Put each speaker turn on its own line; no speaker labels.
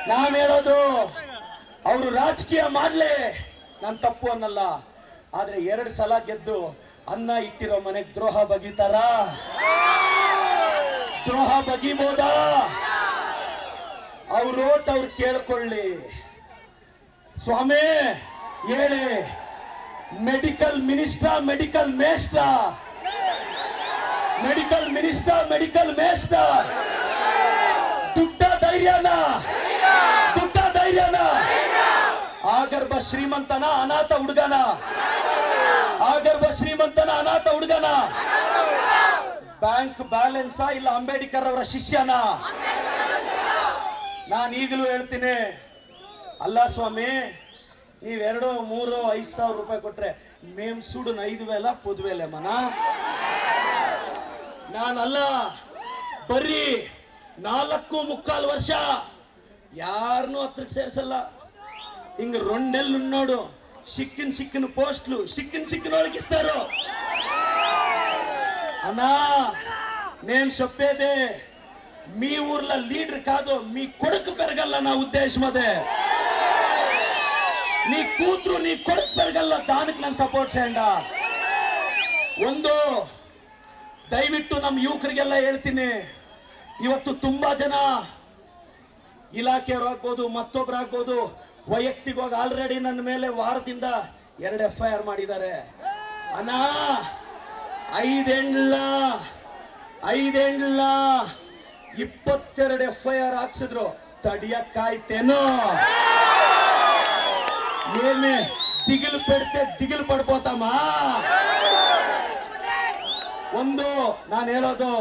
ನಾನು ಹೇಳೋದು ಅವರು ರಾಜಕೀಯ ಮಾಡ್ಲಿ, ನಾನು ತಪ್ಪು ಅನ್ನಲ್ಲ. ಆದ್ರೆ 2 ಸಲ ಗೆದ್ದು ಅನ್ನ ಇಟ್ಟಿರೋ ಮನೆಗೆ ದ್ರೋಹ ಬಗೀತಾರ? ದ್ರೋಹ ಬಗಿಬೋದಾ? ಅವ್ರ ಓಟ್ ಅವ್ರು ಕೇಳ್ಕೊಳ್ಳಿ. ಸ್ವಾಮಿ ಹೇಳಿ, medical minister, medical master, medical minister, medical master, ದುಡ್ಡ ಧೈರ್ಯನ, ದುಡ್ಡ ಧೈರ್ಯನ, ಆಗರ್ಭ ಶ್ರೀಮಂತನ ಅನಾಥ ಹುಡುಗನ, ಆಗರ್ಭ ಶ್ರೀಮಂತನ ಅನಾಥ ಹುಡುಗನ, ಬ್ಯಾಂಕ್ ಬ್ಯಾಲೆನ್ಸ್ ಇಲ್ಲ ಅಂಬೇಡ್ಕರ್ ಅವರ ಶಿಷ್ಯನ? ನಾನು ಈಗಲೂ ಹೇಳ್ತೀನಿ, ಅಲ್ಲ ಸ್ವಾಮಿ, ನೀವ್ 2, 3, 5 ಸಾವಿರ ರೂಪಾಯಿ ಕೊಟ್ರೆ ಮೇಮ್ ಸುಡನ್ 5 ವೇಲ ಪುದ್ವೇಲೆ ಮನ. ನಾನಲ್ಲ, ಬರ್ರಿ 4.25 ವರ್ಷ ಯಾರನ್ನೂ ಹತ್ರಕ್ಕೆ ಸೇರ್ಸಲ್ಲ. ಹಿಂಗ ರೊಂಡೆಲ್ ನೋಡು, సిక్కిన పోస్టులు సిక్కిన వాళ్ళకి ఇస్తారు అన్నా. నేను చెప్పేదే మీ ఊర్లో లీడర్ కాదు, మీ కొడుకు పెరగల్ల. నా ఉద్దేశం అదే. నీ కూతురు నీ కొడుకు పెరగల్ల, దానికి ನಾನು ಸಪೋರ್ಟ್ చేయండి. ಒಂದು ದಯವಿಟ್ಟು ನಮ್ಮ ಯುವಕರಿಗೆಲ್ಲ ಹೇಳ್ತೀನಿ, ಇವತ್ತು ತುಂಬಾ ಜನ ಇಲಾಖೆಯವರು ಆಗ್ಬೋದು, ಮತ್ತೊಬ್ಬರಾಗ್ಬೋದು, ವೈಯಕ್ತಿಕವಾಗಿ ಆಲ್ರೆಡಿ ನನ್ನ ಮೇಲೆ ವಾರದಿಂದ 2 FIR ಮಾಡಿದ್ದಾರೆ. ಅಣ್ಣ 5 ಹೆಣ್ಣ 22 FIR ಹಾಕ್ಸಿದ್ರು, ತಡಿಯಕ್ಕಾಯ್ತೇನೋ? ಏನೇ ದಿಗಿಲು ಪಡ್ಬೋತಮ್ಮ? ಒಂದು ನಾನು ಹೇಳೋದು,